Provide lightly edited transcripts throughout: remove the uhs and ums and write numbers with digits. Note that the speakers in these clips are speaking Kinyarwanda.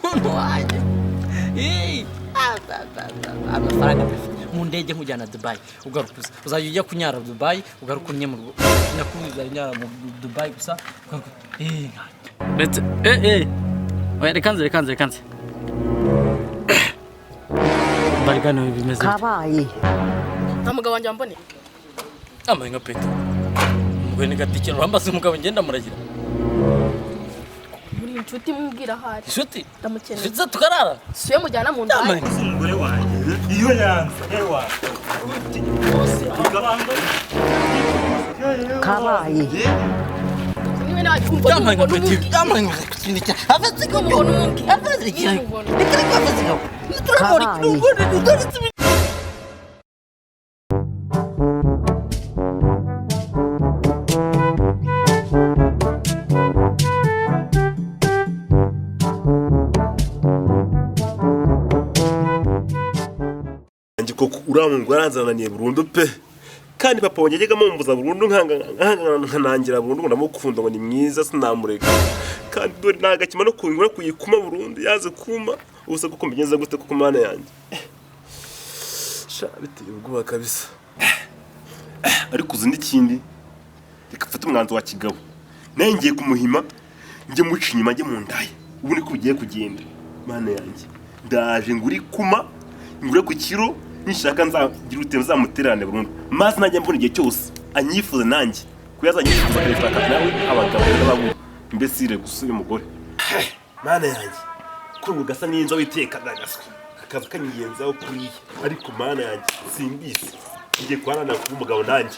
muntu wanjye amafaranga mu ndege nkujyana Dubai ugaruka uzajya ujya kunyara Dubai ugaruka unye mu rugo nakubiza nyara mu Dubai gusa bete rekanze barigano bimeze kabaye umugabo wanjye ambone amaye nka pete umugore ni gatikira urambaza umugabo ngenda muragira muri inshuti mubwira hari inshuti ndamukeneye inshuti tukarara siyo mujyana mu ndaya umugore wanjye iyo yanze ewa kabaye niwe nawe kumva amaye nka pete amaye nka pete afite ko mubona umuntu afite ikintu nikari ko afite ko turabona n'ubone udaritse uramungu aranzananiye burundu pe kandi papa wongejega mumbuza burundu nkanangira burundu ndamukunda ngo ni mwiza sinamureka kandi dore nagakima no kungura kuyikuma burundu yaze kuma ubusa kuko mbigenza gute kuko mana yanjye sha biteye ubwoba kabisa ariko uzi n'ikindi reka mfate umwanzo wa kigabo naye ngiye kumuhima njye muca inyuma njye mu ndaye ubu niko bigiye kugenda mana yanjye ndaje nguri kuma ngure ku kiro nishaka nzagira uteme zamuterane burundu maze najye mbona igihe cyose anyifuza nanjye kuyazanyifuza akareka nawe abagabo n'abagore mbesire gusura umugore mana yanjye kungu gasa n'inzo witeka gagaswe akaza kanyiyenzaho kuriye ariko mana yanjye simbizi ngiye kwarana ku umugabo nanjye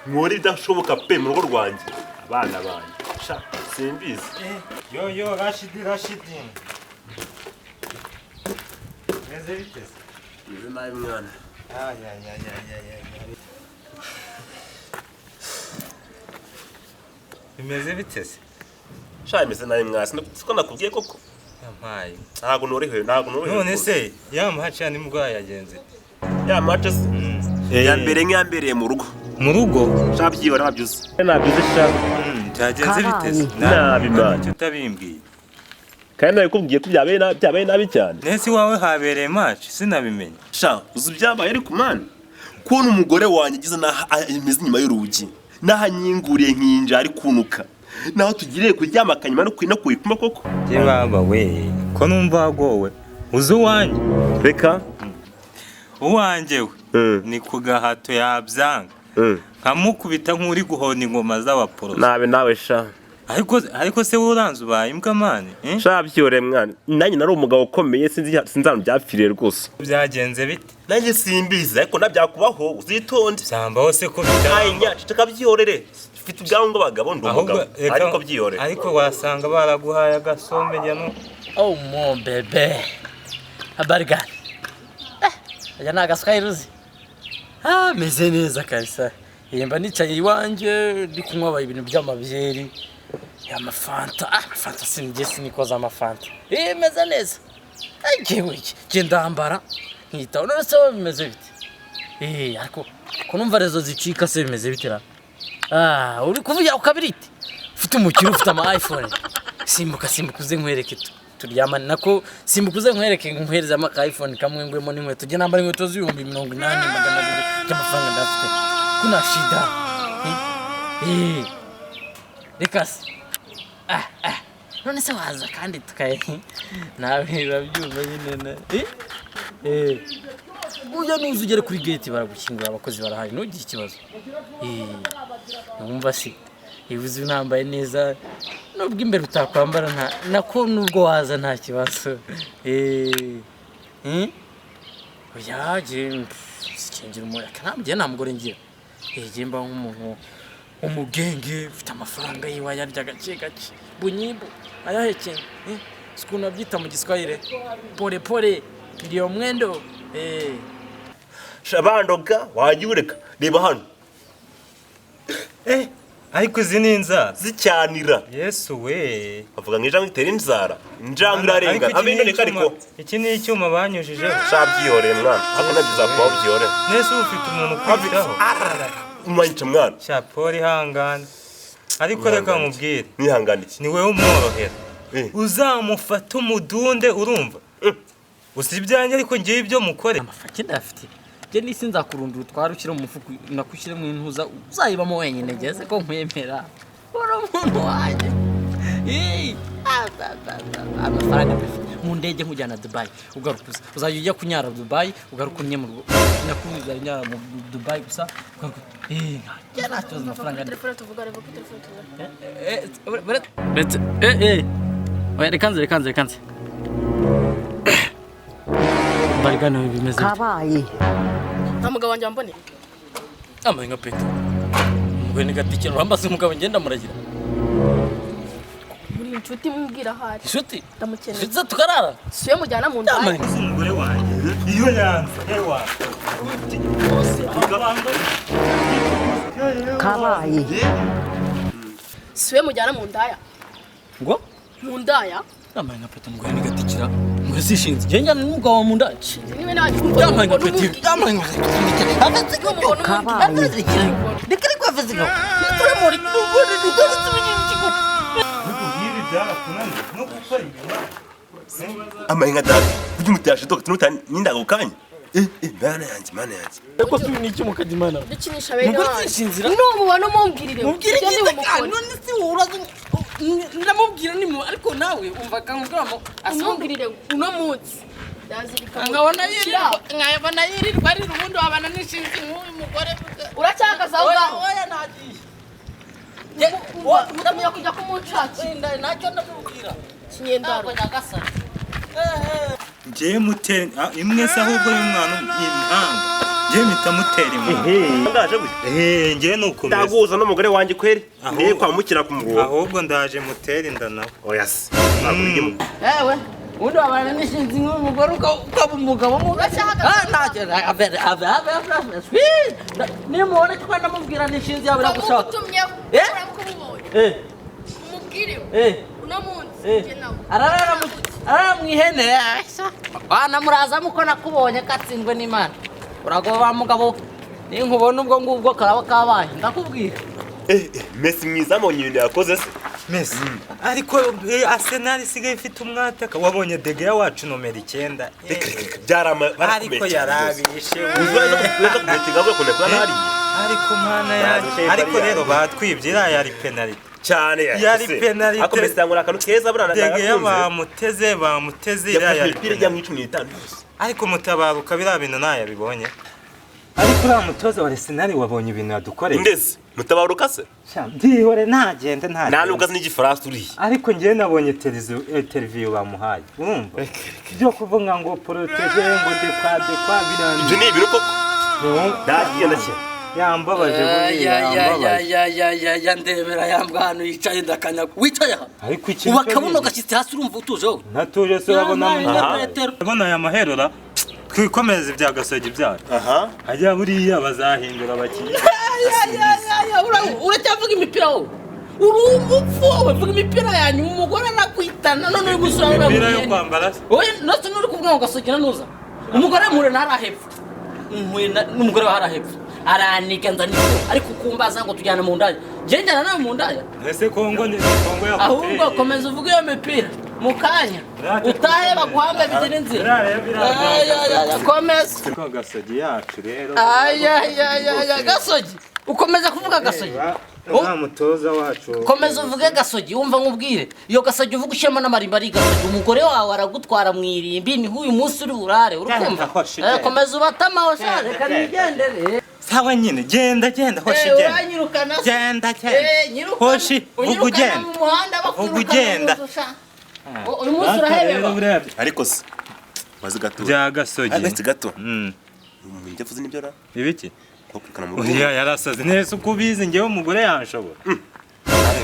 mwori idashoboka pe mu rugo rwanjye abana banjye sha simbizi yo Rashidi meze biteze izo nawe mwana bimeze biteze sha imeze nawe mwasi siko nakubwiye koko yampaye ntago norohewe none se yamuhaciye ni mugwaye yagenze yamace se ya mbere nk'yambereye mu rugo sha byibara nabyuze sha byagenze biteze nabimanye utabimbwiye kandi nakubwiye ko byabaye nabi cyane nese wawe habereye match sinabimenye sha uzi byabaye ariko man kubona umugore wanjye gize imeze inyuma y'urugi nahanyinguriye nkinja ari kunuka naho tugiriye kuryama kanyuma no kuyikuma koko je baba we ko numva agowe uzi uwanjye reka uwanjye we ni kugahato yabyanga nkamukubita nk'uri guhona ingoma z'abaporoso nawe sha ariko se uranze ubaye imbwa mane sha byore mwana nanjye nari umugabo ukomeye sinzano byapfiriye rwose byagenze bite nanjye simbizi ariko nabyakubaho uzitonde byambaho se ko bitaye nyacu takabyiyorere ufite ubwango bagabo ndumugabo ariko byiyorere ariko wasanga baraguhaye agasombe njyano oh mon bebe habari gani aya nagaswairuzi meze neza kabisa yemba nicaye iwanje ndi kunywa ibintu by'amabyeri y'amafanta amafanta sinigese nikoza amafanta meze neza agiwe ndambara nkita none se bimeze bite ariko ko numva rezo zicika se bimeze bitira uri kuvugira ukabirite ufite umukiro ufite ama iPhone simbuka uze nkwereke turyamana nako simbukuze nkwereke nkwereza ama iPhone kamwe ngwemo n'inkweto je nambara inkweto z'ibihumbi 80 magana y'amafaranga ndafite kuna shida rekasi none se waza kandi tukaye nawe babyumva nyine uya nuzi ugere kuri gate baragukingura abakozi barahari ntugire ikibazo numva se ibuze nambaye neza nubwo imbere utakwambara nako nubwo waza nta kibazo oya je sikingira umuya kanabye namugore ngiye mba nk'umuntu umugenge ufite amafaranga yiwa yarya gake bunyibu ayaheke sikuna byita mu Giswahili pole ndio mwendo shabandoga wagiureka reba hano ariko zininza zicyanira Yesu we avuga ngijanga itera inzara njanga irarenga abino ne kariko iki ni icyuma banyujije shabyiyore mwana ako nabyiza kwa byore nese ufite umuntu kwitaho umwanyica mwana sha poli hangana ariko reka mubwire nihangana iki ni wewe umworohera uzamufata umudunde urumva usibyanjye ariko ngiye ibyo mukore amafaki ndafite je nisi nzakurundura utwara ukire mu mufuko nakushyire mu intuza uzayibamo wenyine ngeze ko nkwemera uri umuntu wanjye amafaranga mu ndege nkujyana Dubai ugarukuza uzajya ujya kunyara Dubai ugaruka unye mu nakuza nyara mu Dubai gusa ugaruka nta kibazo amafaranga telefone tuvuga rero ko telefone tuvuga rekanze barigano bimeze kabaye nta mugabo wanjye ambone amaye nka peto umugore nigatikira urambaza umugabo ngenda muragira muri inshuti mubwira hari inshuti ndamukeneye inshuti tukarara siwe mujyana mu ndaya umugore wanjye iyo yanze ewa kabaye siwe mujyana mu ndaya ngo mu ndaya amaye nka peto umugore nigatikira umugore sishinze je njyana n'umugabo mu ndaya niwe naje kumva amaye nka peto amaye nka peto kabaye ndikari kwa feziko turi muri kuburi dutse ibinyingo amahinga data ujye umutashe dogita n'utani n'indago kanya mana yanjye eko subi n'iki mukadimana dukinisha bene mugore wanjye sishinzira no mubona mubwirire mubwire iki none si uraza ndamubwira ni mu ariko nawe umva kangubwira mo asubwirire uno munsi ndazirika nkabona yirirwa ari ubundi wabana n'ishinzi nk'uyu mugore uracyagaza aho ngaho oya nagiye ndamenya kujya kumucakira nacyo ndamubwira kinyendaro nyagasani ngiye mutera imwe se ahubwo y'umwana impanga ngiye mpita mutera imwe ndaje gute ngiye nuko ndaguza n'umugore wanjye kweri ndiye kwamukira ku mugabo ahubwo ndaje mutera inda nawe oya se ntabwo ewe undi wabana n'ishinzi nk'uyu mugore ukaba umugabo mu ntacyo nimubona ko ndamubwira n'ishinzi yawe iragushaka utumyeho Eh? uramukubonye umubwire uno munsi njye nawe arara mu ihene bana muraza muko nakubonye katsindwe n'Imana uragoba mugabo ninkubona ubwo ngubwo karaba kabaye ndakubwira Messi mwiza mu nyine yakoze se Messi ariko Arsenal isigaye ifite umwataka wabonye De Gea wacu nomero 9 byarama ariko yarabishe uzaza kumetiga bwo kone kwa nari ariko mwana yaje ariko rero batwibye yari penalty cyane yari penalty ako Messi yangura akantu keza burana De Gea bamuteze yari ya mu 15 ariko mutabaruka bira bintu nayabibonye ariko uriya mutoza wa Arsenal wabonye ibintu yadukoreye ndeze mutabaruka se ndihore ntagende nta nubwo n'igifaransa uri ariko ngiye nabonye televiziyo bamuhaye urumva byo kuvuga ngo protege ngo ndekwa biranje ibyo ni ibintu koko ndagiye nacyo yambabaje ya ndebera yambwa hano yicaye ndakanyaga wicaye aha ariko iki ubakabuno gashyitse hasi urumva utuje wowe natuje se urabona aya maherora twikomeze ibya gasogi byacu hajya buriya bazahindura abakinnyi uracyavuga imipira wowe uri umupfu wowe vuga imipira yanyu umugore arakwitana none uri gusura imipira yo kwambara wowe nose nuri kuvuga ngo gasogi nanuza umugore mpure ntarahepfa n'umugore we harahepfa aranika nzaniko ariko ukumbaza ngo tujyana mu ndaya njyana nawe mu ndaya ese Kongo yakuteye ahubwo komeza uvuge iyo mipira mu kanya utahe baguhambe bigire inzira komeza ko gasogi yacu rero gasogi ukomeza kuvuga gasogi nta mutoza wacu komeza uvuge gasogi wumva nkubwire iyo gasogi uvuga ushyiramo n'amarimba ari gasogi umugore wawe aragutwara mu irimbi ni nk'uyu munsi uri burare urukumva komeza ubatamaho sha reka nigendere sawa nyine genda hoshi genda hoshi ugenda uyu munsi urahebeba ariko se maze gato bya gasogi ati gato njye vuze nibyo ra ibiki kwikana mu rugo yarasaze neza uko ubizi ngewe umugore yanshobora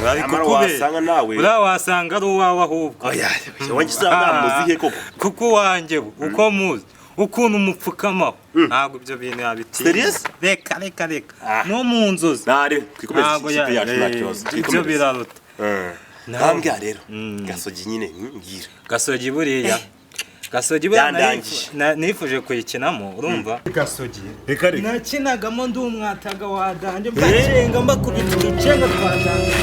ariko wasanga nawe wasanga ari uwawe ahubwo oya wanjye usanga muzihe koko kuko wanjye uko muzi ukuntu umupfukamaho ntabwo ibyo bintu yabitinya reka no mu nzozi ntabwo ibyo biraruta ntambwira rero gasogi nyine ngira gasogi buriya nifuje kuyikinamo urumva gasogi nakinagamo ndi umwataga wadanje mbacenga mbakubita uducenga twadanje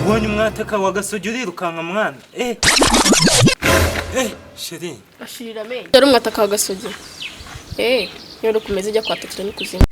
ubonye umwataka wa gasogi urirukanka mwana sheri ashirira amenyo yari umwataka wa gasogi yari kumeza ijya kwatakira n'ikuzimu